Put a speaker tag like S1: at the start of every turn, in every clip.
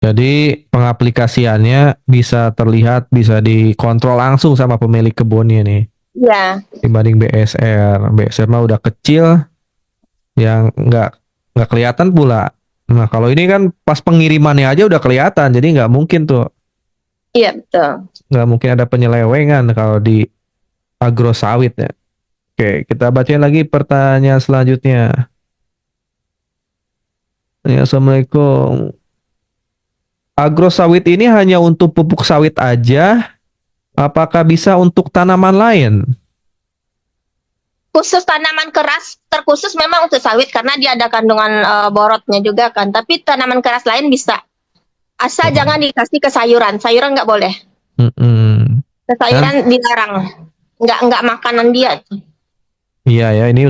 S1: Jadi pengaplikasiannya bisa terlihat, bisa dikontrol langsung sama pemilik kebunnya nih.
S2: Iya,
S1: Dibanding BSR. BSR mah udah kecil, yang nggak kelihatan pula. Nah kalau ini kan pas pengirimannya aja udah kelihatan, jadi nggak mungkin tuh,
S2: iya betul.
S1: nggak mungkin ada penyelewengan kalau di agro sawit ya. Oke, kita bacain lagi pertanyaan selanjutnya. Ya, Assalamualaikum. Agro sawit ini hanya untuk pupuk sawit aja? Apakah bisa untuk tanaman lain?
S2: Khusus tanaman keras terkhusus memang untuk sawit karena dia ada kandungan borotnya juga kan. Tapi tanaman keras lain bisa. Asal
S1: Oh.
S2: jangan dikasih ke sayuran. Sayuran nggak boleh.
S1: Mm-mm.
S2: Ke
S1: Dan
S2: sayuran dilarang. Nggak makanan dia.
S1: iya ya, ini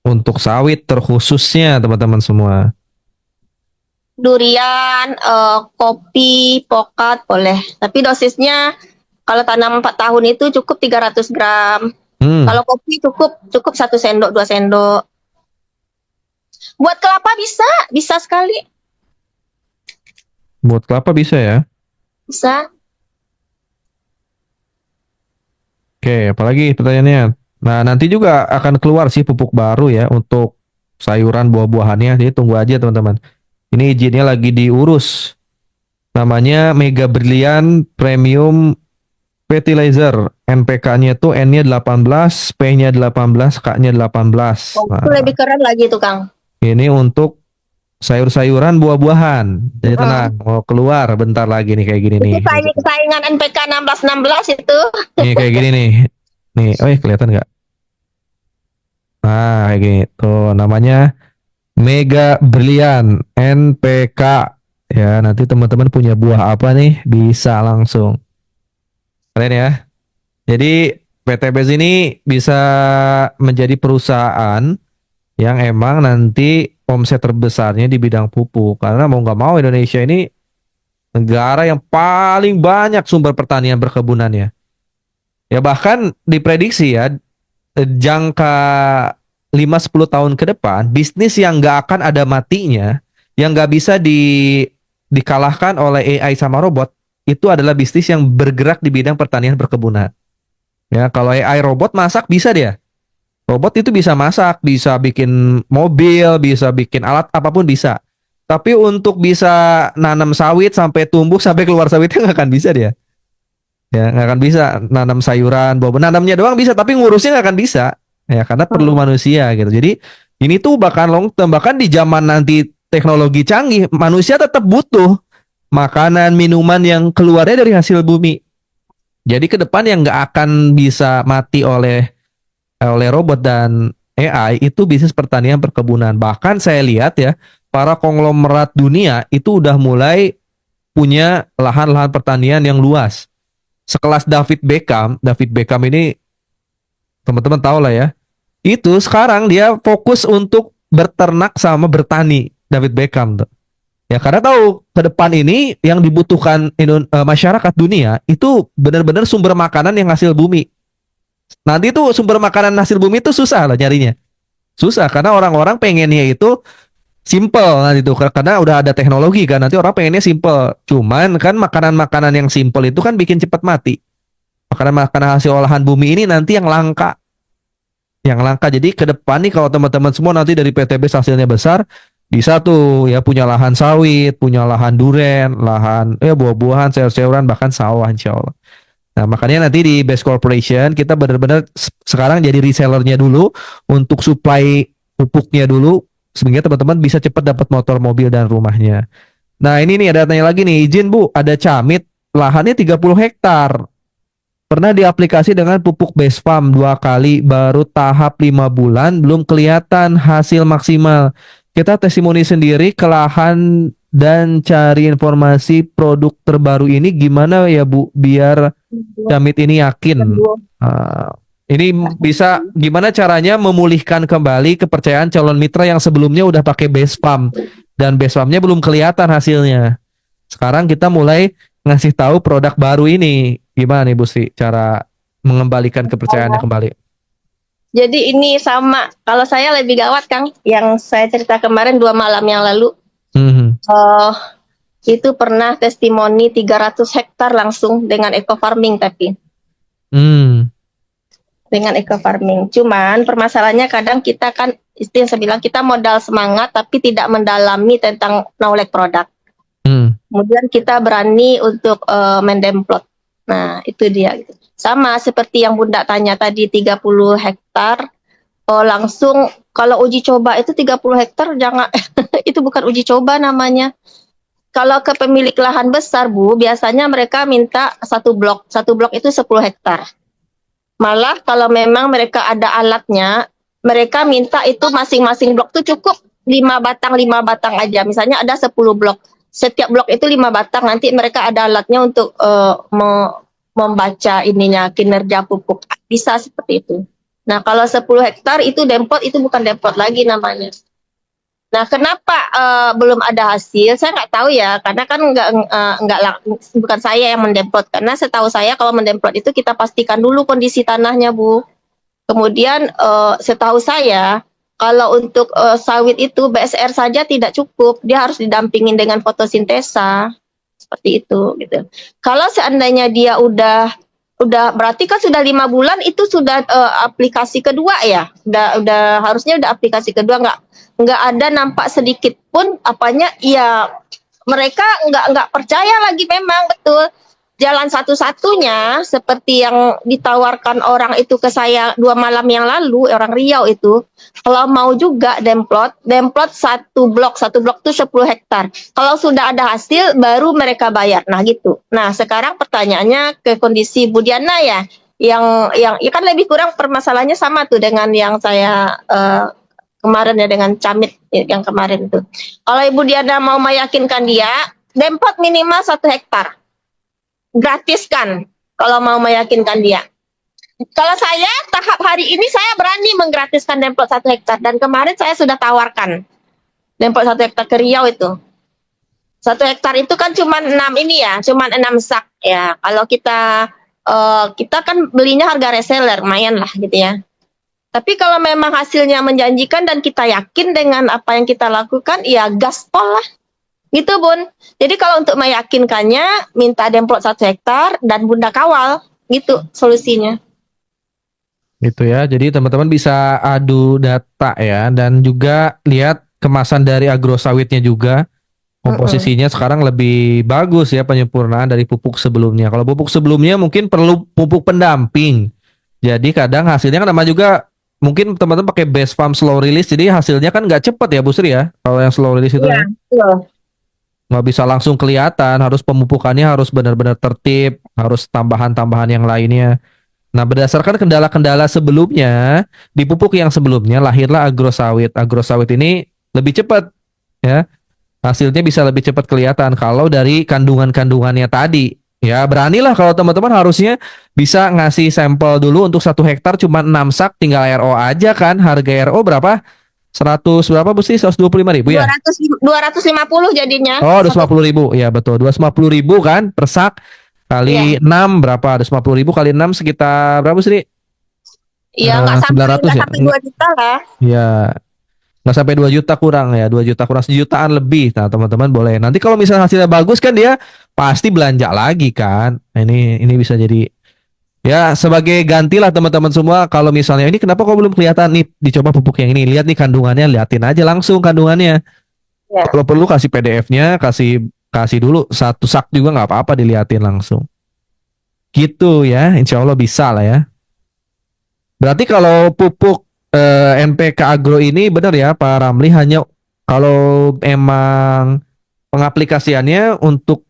S1: untuk sawit terkhususnya teman-teman semua.
S2: Durian, kopi, pokat boleh. Tapi dosisnya kalau tanam 4 tahun itu cukup 300 gram.
S1: Hmm,
S2: Kalau kopi cukup cukup 1 sendok, 2 sendok. Buat kelapa bisa, bisa sekali.
S1: buat kelapa bisa ya.
S2: Bisa.
S1: Oke, apalagi pertanyaannya. Nah, nanti juga akan keluar sih pupuk baru ya untuk sayuran buah-buahannya. Jadi tunggu aja teman-teman. Ini izinnya lagi diurus. Namanya Mega Brilliant Premium Fertilizer. NPK-nya tuh N-nya 18, P-nya 18, K-nya 18.
S2: Oh, itu lebih
S1: Nah,
S2: keren lagi tuh, Kang.
S1: ini untuk sayur-sayuran, buah-buahan. Jadi tenang,
S2: Mm.
S1: mau keluar bentar lagi nih kayak gini
S2: Itu
S1: nih.
S2: saingan NPK 1616 itu.
S1: Nih kayak gini nih. Nih, oh kelihatan nggak? Nah, kayak gini. Tuh namanya Mega Brilliant NPK. Ya, nanti teman-teman punya buah apa nih? Bisa langsung. Keren ya. Jadi PTBS ini bisa menjadi perusahaan yang emang nanti omset terbesarnya di bidang pupuk. Karena mau nggak mau Indonesia ini negara yang paling banyak sumber pertanian perkebunannya. Ya bahkan diprediksi ya jangka 5-10 tahun ke depan bisnis yang nggak akan ada matinya, yang nggak bisa dikalahkan oleh AI sama robot, itu adalah bisnis yang bergerak di bidang pertanian perkebunan. Ya kalau AI robot masak bisa dia. Robot itu bisa masak, bisa bikin mobil, bisa bikin alat apapun bisa. Tapi untuk bisa nanam sawit sampai tumbuh sampai keluar sawitnya nggak akan bisa dia. Ya nggak akan bisa nanam sayuran, buah nanamnya doang bisa, tapi ngurusnya nggak akan bisa. Ya karena perlu
S2: Hmm.
S1: manusia gitu. Jadi ini tuh bahkan long term, bahkan di zaman nanti teknologi canggih, manusia tetap butuh makanan, minuman yang keluarnya dari hasil bumi. Jadi ke depan yang nggak akan bisa mati oleh robot dan AI itu bisnis pertanian perkebunan. Bahkan saya lihat ya, para konglomerat dunia itu udah mulai punya lahan-lahan pertanian yang luas. Sekelas David Beckham ini teman-teman tahu lah ya. Itu sekarang dia fokus untuk berternak sama bertani, David Beckham tuh. Ya karena tahu ke depan ini yang dibutuhkan masyarakat dunia itu benar-benar sumber makanan yang hasil bumi. Nanti tuh sumber makanan hasil bumi itu susah lah nyarinya. Susah karena orang-orang pengennya itu simple nanti tuh karena udah ada teknologi kan nanti orang pengennya simple. Cuman kan makanan-makanan yang simple itu kan bikin cepat mati. Makanan-makanan hasil olahan bumi ini nanti yang langka, yang langka. Jadi ke depan nih kalau teman-teman semua nanti dari PTB hasilnya besar, bisa tuh ya punya lahan sawit, punya lahan duren, lahan ya buah-buahan, sayur-sayuran, bahkan sawah insya Allah. Nah makanya nanti di Best Corporation kita benar-benar sekarang jadi resellernya dulu untuk supply pupuknya dulu sehingga teman-teman bisa cepat dapat motor, mobil dan rumahnya. Nah ini nih ada tanya lagi nih, izin Bu, ada camit lahannya 30 hektar. Pernah diaplikasi dengan pupuk base farm 2 kali, baru tahap 5 bulan, belum kelihatan hasil maksimal. Kita testimoni sendiri ke lahan dan cari informasi produk terbaru ini gimana ya Bu, biar Camit ini yakin. Uh, ini bisa gimana caranya memulihkan kembali kepercayaan calon mitra yang sebelumnya udah pakai base pump dan base pumpnya belum kelihatan hasilnya. Sekarang kita mulai ngasih tahu produk baru ini. Gimana nih Bu Sri cara mengembalikan kepercayaannya kembali?
S2: Jadi ini sama. Kalau saya lebih gawat, Kang. Yang saya cerita kemarin 2 malam yang lalu.
S1: Hmm.
S2: Uh, Itu pernah testimoni 300 hektar langsung dengan eco farming, tapi
S1: Hmm.
S2: dengan eco farming. Cuman permasalahannya kadang kita kan itu yang saya bilang, kita modal semangat tapi tidak mendalami tentang knowledge produk.
S1: Hmm.
S2: Kemudian kita berani untuk mendemplot. Nah, itu dia gitu. Sama seperti yang Bunda tanya tadi 30 hektar langsung kalau uji coba itu 30 hektar jangan itu bukan uji coba namanya. Kalau ke pemilik lahan besar, Bu, biasanya mereka minta satu blok. Satu blok itu 10 hektar. Malah kalau memang mereka ada alatnya, mereka minta itu masing-masing blok tuh cukup 5 batang aja. Misalnya ada 10 blok. Setiap blok itu 5 batang. Nanti mereka ada alatnya untuk membaca ininya kinerja pupuk. Bisa seperti itu. Nah, kalau 10 hektar itu dempot, itu bukan dempot lagi namanya. Nah, kenapa belum ada hasil? Saya nggak tahu ya, karena kan bukan saya yang mendemplot. Karena setahu saya kalau mendemplot itu kita pastikan dulu kondisi tanahnya, Bu. Kemudian setahu saya kalau untuk sawit itu BSR saja tidak cukup, dia harus didampingin dengan fotosintesa seperti itu, gitu. Kalau seandainya dia udah berarti kan sudah 5 bulan itu sudah aplikasi kedua ya, udah harusnya udah aplikasi kedua, nggak ada nampak sedikit pun apanya ya, mereka nggak percaya lagi. Memang betul jalan satu-satunya seperti yang ditawarkan orang itu ke saya 2 malam yang lalu, orang Riau itu, kalau mau juga demplot satu blok tuh 10 hektar, kalau sudah ada hasil baru mereka bayar. Nah gitu. Nah sekarang pertanyaannya ke kondisi Budiana ya, yang ya kan lebih kurang permasalahannya sama tuh dengan yang saya kemarin ya, dengan Camit yang kemarin tuh. Kalau Ibu Diana mau meyakinkan dia, demplot minimal 1 hektar, gratiskan kalau mau meyakinkan dia. Kalau saya tahap hari ini saya berani menggratiskan demplot 1 hektar, dan kemarin saya sudah tawarkan demplot 1 hektar ke Riau itu. 1 hektar itu kan cuma 6 sak ya. Kalau kita kan belinya harga reseller, lumayan lah gitu ya. Tapi kalau memang hasilnya menjanjikan dan kita yakin dengan apa yang kita lakukan, ya gaspol lah. Gitu, Bun. Jadi kalau untuk meyakinkannya, minta demplot 1 hektar dan Bunda kawal. Gitu solusinya.
S1: Gitu ya. Jadi teman-teman bisa adu data ya, dan juga lihat kemasan dari agrosawitnya juga. Komposisinya sekarang lebih bagus ya, penyempurnaan dari pupuk sebelumnya. Kalau pupuk sebelumnya mungkin perlu pupuk pendamping. Jadi kadang hasilnya kan nama juga, mungkin teman-teman pakai base farm slow release, jadi hasilnya kan nggak cepet ya Bu Sri ya. Kalau yang slow release itu
S2: Iya,
S1: ya
S2: betul.
S1: nggak bisa langsung kelihatan, harus pemupukannya harus benar-benar tertib, harus tambahan-tambahan yang lainnya. Nah, berdasarkan kendala-kendala sebelumnya, di pupuk yang sebelumnya lahirlah agrosawit. Agrosawit ini lebih cepat ya. Hasilnya bisa lebih cepat kelihatan kalau dari kandungan-kandungannya tadi. Ya, beranilah kalau teman-teman, harusnya bisa ngasih sampel dulu untuk 1 hektar cuma 6 sak, tinggal RO aja kan. Harga RO berapa? 100 berapa Bu sih? 125.000 ya?
S2: 250 jadinya.
S1: Oh, 250.000. Ya, betul. 250.000 kan per sak.
S2: Iya.
S1: Kali 6 berapa? 250.000 kali 6 sekitar berapa sih?
S2: Iya, nggak sampai
S1: 900 ya?
S2: 2 juta lah.
S1: Ya, nggak sampai 2 juta, kurang ya, 2 juta kurang, sejutaan lebih. Nah teman-teman boleh, nanti kalau misalnya hasilnya bagus kan dia pasti belanja lagi kan. Nah, ini bisa jadi ya sebagai ganti lah teman-teman semua. Kalau misalnya ini kenapa kok belum kelihatan nih, dicoba pupuk yang ini, lihat nih kandungannya, liatin aja langsung kandungannya.
S2: Ya.
S1: Kalau perlu kasih PDF-nya, kasih kasih dulu 1 sak juga nggak apa-apa, diliatin langsung gitu ya, insya Allah bisa lah ya. Berarti kalau pupuk NPK Agro ini benar ya Pak Ramli, hanya kalau emang pengaplikasiannya untuk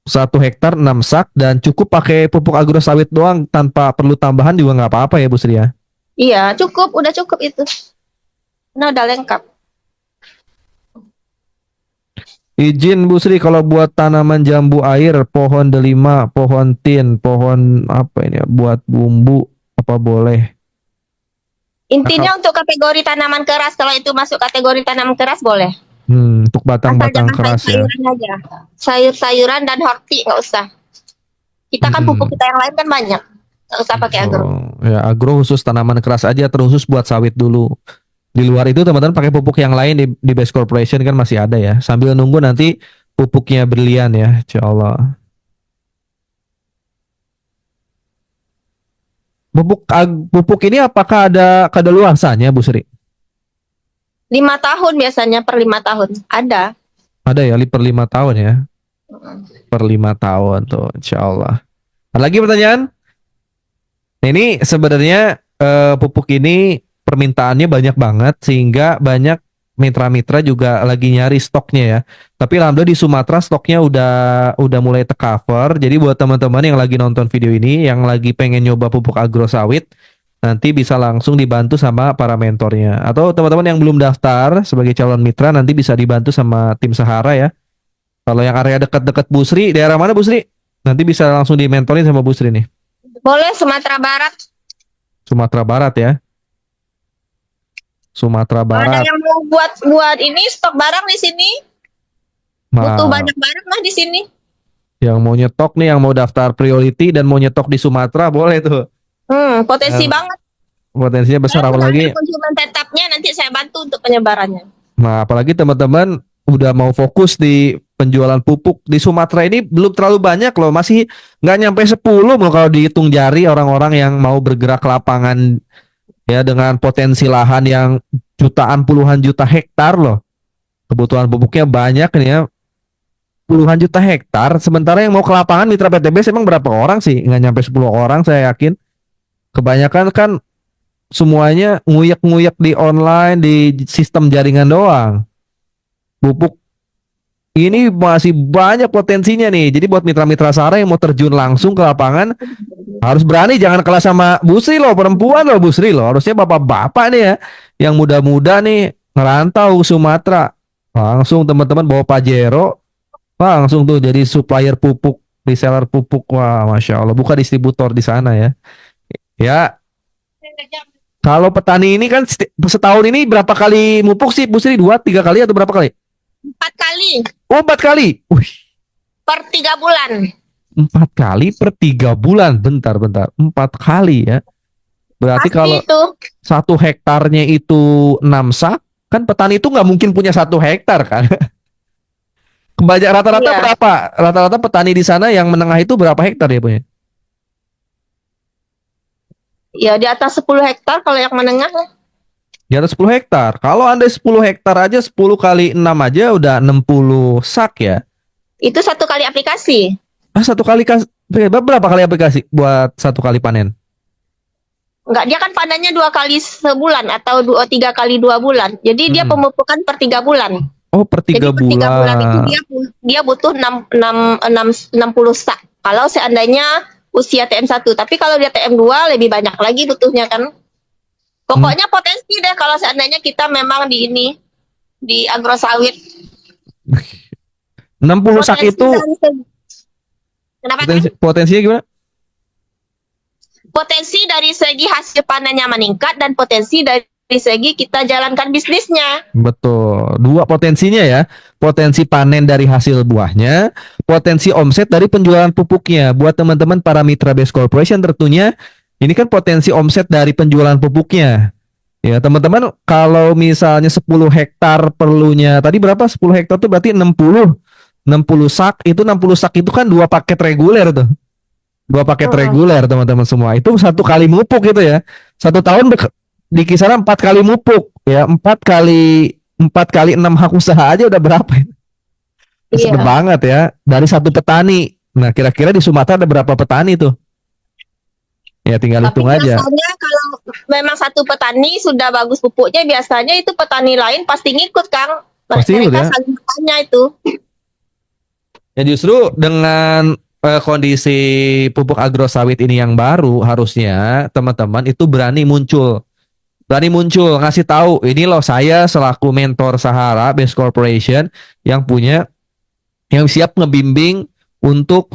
S1: 1 hektar 6 sak dan cukup pakai pupuk agro sawit doang tanpa perlu tambahan juga nggak apa-apa ya Bu Sri ya?
S2: Iya, udah cukup itu. Nah, udah lengkap.
S1: Izin Bu Sri, kalau buat tanaman jambu air, pohon delima, pohon tin, pohon apa ini ya, buat bumbu, apa boleh?
S2: Intinya untuk kategori tanaman keras, kalau itu masuk kategori tanaman keras boleh.
S1: Untuk
S2: Asal
S1: batang-batang
S2: jangan
S1: keras ya.
S2: sayur-sayuran aja. Sayur-sayuran dan horti nggak usah. Kita kan pupuk kita yang lain kan banyak. Nggak usah pakai agro.
S1: Ya, agro khusus tanaman keras aja, terkhusus buat sawit dulu. Di luar itu teman-teman pakai pupuk yang lain di Base Corporation kan masih ada ya. Sambil nunggu nanti pupuknya brilian ya, insya Allah. Pupuk ini apakah ada kadaluarsanya, Bu Sri?
S2: 5 tahun biasanya, per 5 tahun ada.
S1: Ada ya, per 5 tahun ya, per 5 tahun tuh, insya Allah. Ada lagi pertanyaan? Ini sebenarnya pupuk ini permintaannya banyak banget sehingga banyak mitra-mitra juga lagi nyari stoknya ya. Tapi alhamdulillah di Sumatera stoknya udah mulai tercover. Jadi buat teman-teman yang lagi nonton video ini, yang lagi pengen nyoba pupuk agro sawit, nanti bisa langsung dibantu sama para mentornya. Atau teman-teman yang belum daftar sebagai calon mitra nanti bisa dibantu sama tim Sahara ya. Kalau yang area dekat-dekat Bu Sri, daerah mana Bu Sri? Nanti bisa langsung dimentorin sama Bu Sri nih.
S2: Boleh Sumatera Barat.
S1: Sumatera Barat ya. Sumatera
S2: Ada
S1: Barat.
S2: yang mau buat ini stok barang di sini, butuh
S1: Nah,
S2: banyak barang lah di sini.
S1: yang mau nyetok nih, yang mau daftar priority dan mau nyetok di Sumatera boleh tuh.
S2: Potensi
S1: Eh,
S2: banget.
S1: Potensinya besar
S2: Kalau sudah ada
S1: apalagi.
S2: konsumen tetapnya, nanti saya bantu untuk penyebarannya.
S1: Nah, apalagi teman-teman udah mau fokus di penjualan pupuk di Sumatera ini belum terlalu banyak loh, masih nggak nyampe 10 loh kalau dihitung jari orang-orang yang mau bergerak ke lapangan ya dengan potensi lahan yang jutaan puluhan juta hektar loh. Kebutuhan pupuknya banyak nih ya, puluhan juta hektar. Sementara yang mau ke lapangan mitra PTBS emang berapa orang sih? Nggak nyampe 10 orang saya yakin. Kebanyakan kan semuanya nguyek-nguyek di online, di sistem jaringan doang. Pupuk ini masih banyak potensinya nih. Jadi buat mitra-mitra Sara yang mau terjun langsung ke lapangan harus berani, jangan kalah sama Bu Sri loh, perempuan loh Bu Sri loh. Harusnya bapak-bapak nih ya yang muda-muda nih ngerantau Sumatera. Langsung teman-teman bawa Pajero, langsung tuh jadi supplier pupuk, reseller pupuk. Wah, Masya Allah, buka distributor di sana ya. Ya, kalau petani ini kan setahun ini berapa kali mupuk sih Bu Sri? 2, 3 kali atau berapa kali?
S2: 4 kali
S1: Oh, 4 kali. Wih,
S2: per 3 bulan.
S1: 4 kali per 3 bulan. Bentar. 4 kali ya. Berarti
S2: Pasti
S1: kalau
S2: itu.
S1: 1 hektarnya itu 6 sak, kan petani itu nggak mungkin punya 1 hektar kan? Kebanyakan rata-rata
S2: Iya.
S1: berapa? Rata-rata petani di sana yang menengah itu berapa hektar ya punya?
S2: Ya di atas 10 hektar kalau yang menengah.
S1: Di atas 10 hektar. Kalau Anda 10 hektar aja 10 kali 6 aja udah 60 sak ya.
S2: Itu 1 kali aplikasi.
S1: Satu kali berapa kali aplikasi buat 1 kali panen?
S2: Enggak, dia kan panennya 2 kali sebulan atau 3 kali 2 bulan. Jadi dia
S1: Hmm.
S2: pemupukan per 3 bulan.
S1: Oh, per
S2: Jadi
S1: 3
S2: per 3 bulan itu
S1: bulan.
S2: dia butuh 60 sak. Kalau seandainya usia TM1, tapi kalau dia TM2 lebih banyak lagi butuhnya kan.
S1: Hmm.
S2: Pokoknya potensi deh kalau seandainya kita memang di agro sawit.
S1: 60 sak
S2: Potensi
S1: itu
S2: dari segi, kenapa kan?
S1: potensinya gimana?
S2: Potensi dari segi hasil panennya meningkat dan potensi dari segi kita jalankan bisnisnya.
S1: Betul. Dua potensinya ya. Potensi panen dari hasil buahnya, potensi omset dari penjualan pupuknya. Buat teman-teman para mitra Base Corporation tentunya ini kan potensi omset dari penjualan pupuknya. Ya, teman-teman kalau misalnya 10 hektar perlunya tadi berapa? 10 hektar tuh berarti 60 sak. Itu 60 sak itu kan 2 paket reguler tuh. 2 paket reguler teman-teman semua. Itu 1 kali mupuk gitu ya. 1 tahun di kisaran 4 kali mupuk ya. 4 kali 6 hak usaha aja udah berapa ya? Besar
S2: Iya.
S1: banget ya. Dari satu petani. Nah, kira-kira di Sumatera ada berapa petani tuh? Ya tinggal
S2: Tapi
S1: hitung aja.
S2: biasanya kalau memang satu petani sudah bagus pupuknya, biasanya itu petani lain pasti ngikut, Kang.
S1: Pasti ikut
S2: Mereka
S1: ya.
S2: saling bertanya itu.
S1: Ya justru dengan kondisi pupuk agro sawit ini yang baru, harusnya teman-teman itu berani muncul ngasih tahu ini loh, saya selaku mentor Sahara Base Corporation yang punya, yang siap ngebimbing untuk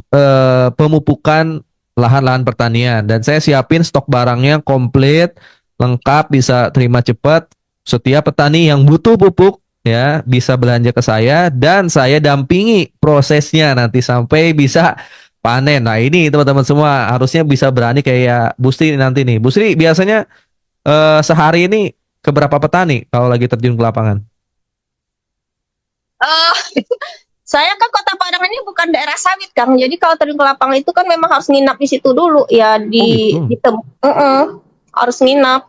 S1: pemupukan lahan-lahan pertanian, dan saya siapin stok barangnya komplit lengkap, bisa terima cepat. Setiap petani yang butuh pupuk ya bisa belanja ke saya dan saya dampingi prosesnya nanti sampai bisa panen. Nah ini teman-teman semua harusnya bisa berani kayak Bu Sri nanti nih. Bu Sri biasanya sehari ini keberapa petani kalau lagi terjun ke lapangan?
S2: Oh, Saya kan Kota Padang ini bukan daerah sawit, Kang. Jadi kalau terjun ke lapangan itu kan memang harus nginap di situ dulu ya
S1: Oh gitu.
S2: harus nginap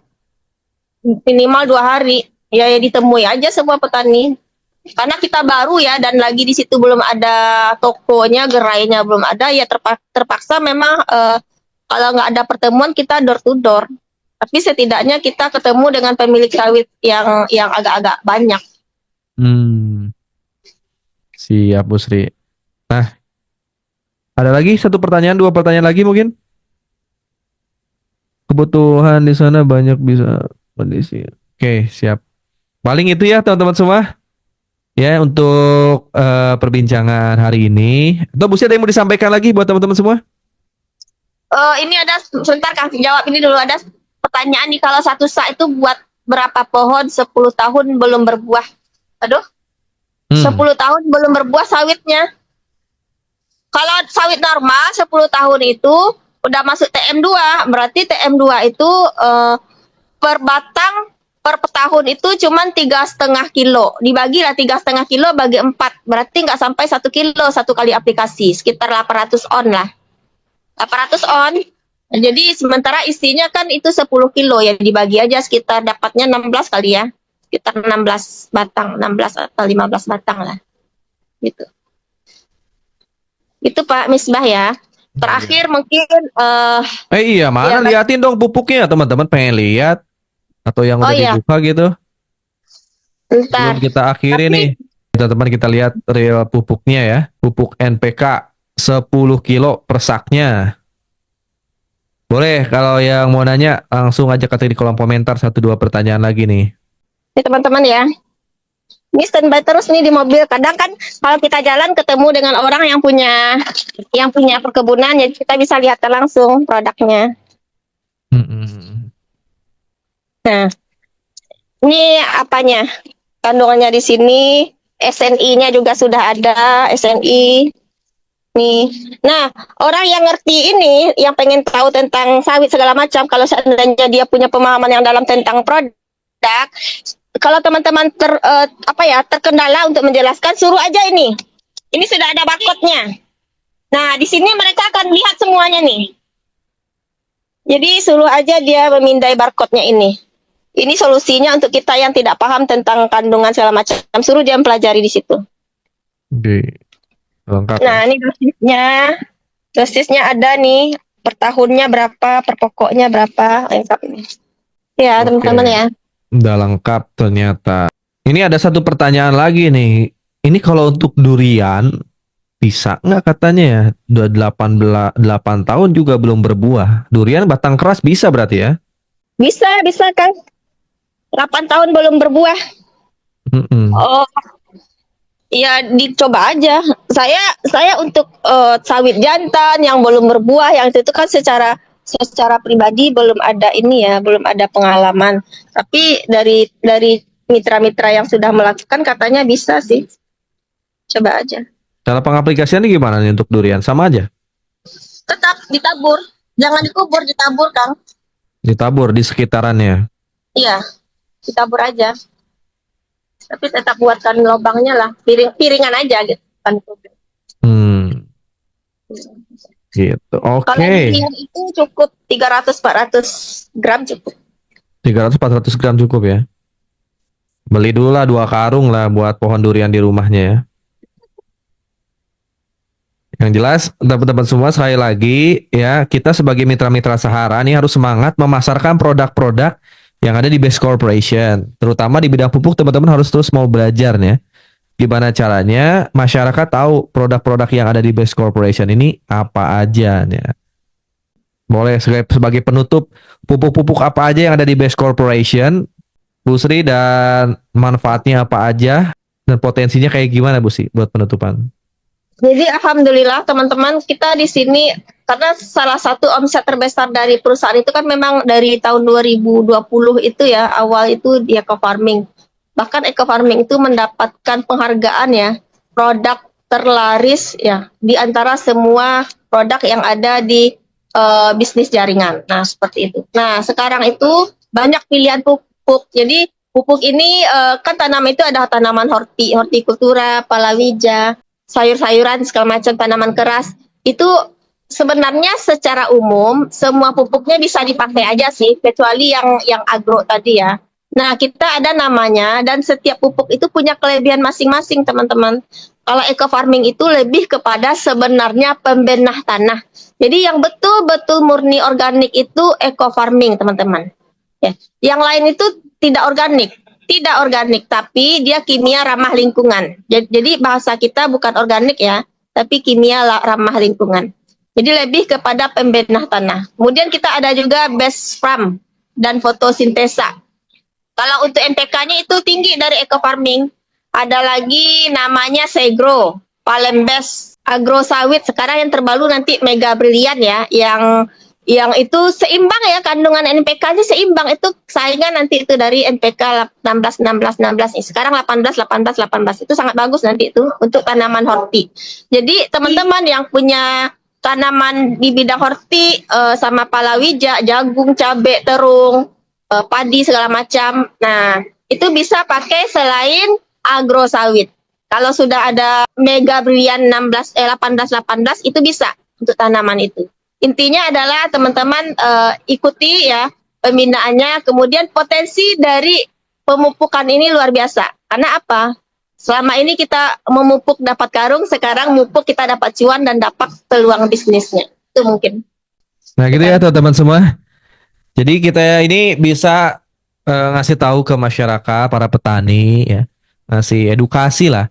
S2: minimal 2 hari. Ya, ya ditemui aja semua petani. Karena kita baru ya dan lagi di situ belum ada tokonya, gerainya belum ada ya terpaksa memang kalau nggak ada pertemuan kita door to door. Tapi setidaknya kita ketemu dengan pemilik sawit yang agak-agak banyak.
S1: Hmm, siap Bu Sri. Nah, ada lagi satu pertanyaan, dua pertanyaan lagi mungkin. Kebutuhan di sana banyak bisa kondisi. Oke, siap. Paling itu ya teman-teman semua. Ya untuk perbincangan hari ini. Atau Bu Sri ada yang mau disampaikan lagi buat teman-teman semua?
S2: Ini ada sebentar Kang jawab ini dulu ada pertanyaan nih kalau satu sak itu buat berapa pohon 10 tahun belum berbuah. Aduh, 10 tahun belum berbuah sawitnya. Kalau sawit normal 10 tahun itu udah masuk TM2, berarti TM2 itu per batang per tahun itu cuma 3,5 kilo. Dibagi lah 3,5 kilo bagi 4, berarti nggak sampai 1 kilo satu kali aplikasi, sekitar 800 on lah. 800 on. Jadi sementara isinya kan itu 10 kilo ya dibagi aja sekitar dapatnya 16 kali ya. Sekitar 16 batang, 16 atau 15 batang lah. Gitu. Itu Pak Misbah ya. Terakhir mungkin
S1: iya, mana
S2: ya,
S1: liatin dong pupuknya teman-teman pengen lihat atau yang udah
S2: iya.
S1: dibuka gitu.
S2: Bentar.
S1: Sebelum kita akhiri
S2: Tapi,
S1: nih, teman-teman kita lihat real pupuknya ya. Pupuk NPK 10 kilo per saknya. Boleh kalau yang mau nanya langsung aja ketik di kolom komentar 1-2 pertanyaan lagi nih.
S2: ini teman-teman ya. Ini standby terus nih di mobil. Kadang kan kalau kita jalan ketemu dengan orang yang punya perkebunan, jadi kita bisa lihat langsung produknya. Nah, ini apanya? Kandungannya di sini, SNI-nya juga sudah ada, SNI. Nih. Nah, orang yang ngerti ini, yang pengen tahu tentang sawit segala macam, kalau seandainya dia punya pemahaman yang dalam tentang produk, kalau teman-teman terkendala untuk menjelaskan, suruh aja ini. Ini sudah ada barcode-nya. Nah, di sini mereka akan lihat semuanya nih. Jadi suruh aja dia memindai barcode-nya ini. Ini solusinya untuk kita yang tidak paham tentang kandungan segala macam. Suruh dia mempelajari di situ.
S1: Oke. Lengkap.
S2: Nah, ini dosisnya. Dosisnya ada nih. Per tahunnya berapa, per pokoknya berapa. Lengkap ini. Ya, teman-teman ya.
S1: Udah lengkap ternyata. Ini ada satu pertanyaan lagi nih. Ini kalau untuk durian bisa nggak katanya ya? Udah 8 tahun juga belum berbuah. Durian batang keras bisa berarti ya?
S2: Bisa kan. 8 tahun belum berbuah. Oh, ya dicoba aja. Saya untuk sawit jantan yang belum berbuah, yang itu kan secara pribadi belum ada ini ya, belum ada pengalaman. Tapi dari mitra-mitra yang sudah melakukan katanya bisa sih. Coba aja.
S1: Cara pengaplikasiannya gimana nih untuk durian? Sama aja?
S2: Tetap ditabur. Jangan dikubur, ditabur, Kang.
S1: Ditabur di sekitarannya.
S2: Iya, ditabur aja. Tapi tetap buatkan lubangnya lah, piringan aja gitu.
S1: Gitu. Oke.
S2: Kalau piringan itu cukup 300-400 gram cukup.
S1: 300-400 gram cukup ya. Beli dulu lah 2 karung lah buat pohon durian di rumahnya ya. Yang jelas teman-teman semua sekali lagi ya, kita sebagai mitra-mitra Sahara ini harus semangat memasarkan produk-produk yang ada di Best Corporation. Terutama di bidang pupuk teman-teman harus terus mau belajar nih ya. Gimana caranya masyarakat tahu produk-produk yang ada di Best Corporation ini apa aja nih. Boleh sebagai penutup, pupuk-pupuk apa aja yang ada di Best Corporation, Bu Sri, dan manfaatnya apa aja dan potensinya kayak gimana Bu Sri buat penutupan?
S2: Jadi alhamdulillah teman-teman kita di sini karena salah satu omset terbesar dari perusahaan itu kan memang dari tahun 2020 itu ya, awal itu di eco farming. Bahkan eco farming itu mendapatkan penghargaan ya, produk terlaris ya di antara semua produk yang ada di bisnis jaringan. Nah, seperti itu. Nah, sekarang itu banyak pilihan pupuk. Jadi pupuk ini kan tanaman itu ada tanaman hortikultura, palawija. sayur-sayuran segala macam tanaman keras itu sebenarnya secara umum semua pupuknya bisa dipakai aja sih, kecuali yang agro tadi ya. Nah, kita ada namanya dan setiap pupuk itu punya kelebihan masing-masing, teman-teman. Kalau eco farming itu lebih kepada sebenarnya pembenah tanah. Jadi yang betul-betul murni organik itu eco farming, teman-teman. Ya. Yang lain itu tidak organik. Tidak organik, tapi dia kimia ramah lingkungan. Jadi bahasa kita bukan organik ya, tapi kimia ramah lingkungan. Jadi lebih kepada pembenah tanah. Kemudian kita ada juga base farm dan fotosintesa. Kalau untuk NPK-nya itu tinggi dari eco farming. Ada lagi namanya Segro, Palembes, Agro Sawit. Sekarang yang terbaru nanti Mega Brilian ya, yang itu seimbang ya, kandungan NPK-nya seimbang, itu saingan nanti itu dari NPK 16 16 16 nih. Sekarang 18 18 18. Itu sangat bagus nanti itu untuk tanaman horti. Jadi teman-teman yang punya tanaman di bidang horti sama palawija, jagung, cabai, terung, padi segala macam. Nah, itu bisa pakai selain agro sawit. Kalau sudah ada Mega Brilian 18 18 itu bisa untuk tanaman itu. Intinya adalah teman-teman ikuti ya pembinaannya, kemudian potensi dari pemupukan ini luar biasa. Karena apa? Selama ini kita memupuk dapat karung, sekarang mupuk kita dapat cuan dan dapat peluang bisnisnya. Itu mungkin.
S1: Nah gitu ya teman-teman semua. Jadi kita ini bisa ngasih tahu ke masyarakat, para petani ya, ngasih edukasi lah.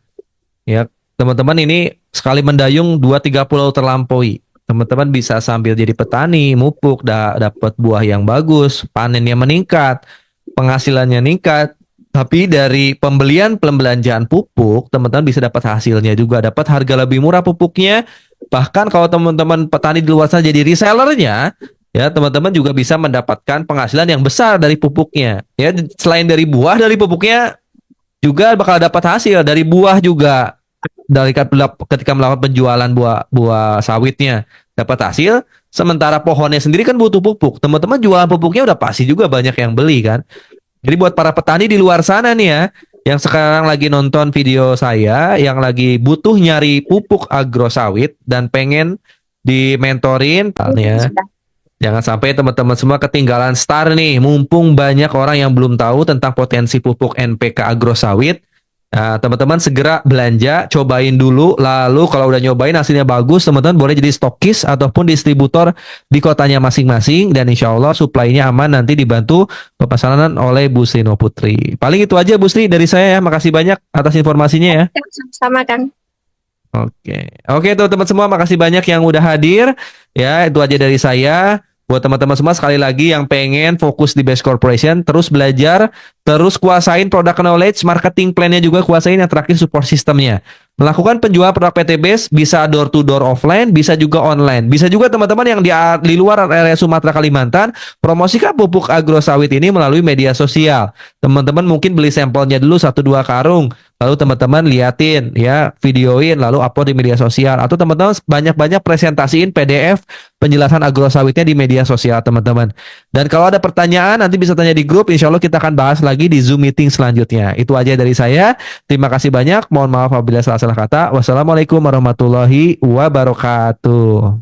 S1: Ya, teman-teman ini sekali mendayung 2-3 pulau terlampaui. Teman-teman bisa sambil jadi petani, mupuk, dapat buah yang bagus, panennya meningkat, penghasilannya meningkat. Tapi dari pembelanjaan pupuk, teman-teman bisa dapat hasilnya juga, dapat harga lebih murah pupuknya. Bahkan kalau teman-teman petani di luar sana jadi resellernya, ya teman-teman juga bisa mendapatkan penghasilan yang besar dari pupuknya. Ya, selain dari buah, dari pupuknya juga bakal dapat hasil dari buah juga. Dari ketika melakukan penjualan buah sawitnya dapat hasil, sementara pohonnya sendiri kan butuh pupuk. Teman-teman jualan pupuknya udah pasti juga banyak yang beli kan. Jadi buat para petani di luar sana nih ya, yang sekarang lagi nonton video saya, yang lagi butuh nyari pupuk agro sawit dan pengen dimentorin, ya, jangan sampai teman-teman semua ketinggalan start nih. Mumpung banyak orang yang belum tahu tentang potensi pupuk NPK agro sawit. Nah, teman-teman segera belanja, cobain dulu. Lalu kalau udah nyobain hasilnya bagus, teman-teman boleh jadi stokis ataupun distributor di kotanya masing-masing. Dan insya Allah supply-nya aman, nanti dibantu pemesanan oleh Bu Sri Noputri. Paling itu aja Bu Sri dari saya ya. Makasih banyak atas informasinya ya.
S2: Sama kan.
S1: Oke teman-teman semua, makasih banyak yang udah hadir. Ya, itu aja dari saya. Buat teman-teman semua, sekali lagi yang pengen fokus di Best Corporation, terus belajar, terus kuasain product knowledge, marketing plan-nya juga kuasain, yang terakhir support sistemnya. Melakukan penjualan produk PT Best bisa door to door offline, bisa juga online. Bisa juga teman-teman yang di luar area Sumatera Kalimantan, promosikan pupuk agro sawit ini melalui media sosial. Teman-teman mungkin beli sampelnya dulu 1-2 karung, lalu teman-teman liatin ya, videoin, lalu upload di media sosial, atau teman-teman banyak-banyak presentasiin PDF penjelasan agro sawitnya di media sosial teman-teman. Dan kalau ada pertanyaan nanti bisa tanya di grup, insya Allah kita akan bahas lagi di Zoom meeting selanjutnya. Itu aja dari saya. Terima kasih banyak. Mohon maaf apabila salah-salah kata. Wassalamualaikum warahmatullahi wabarakatuh.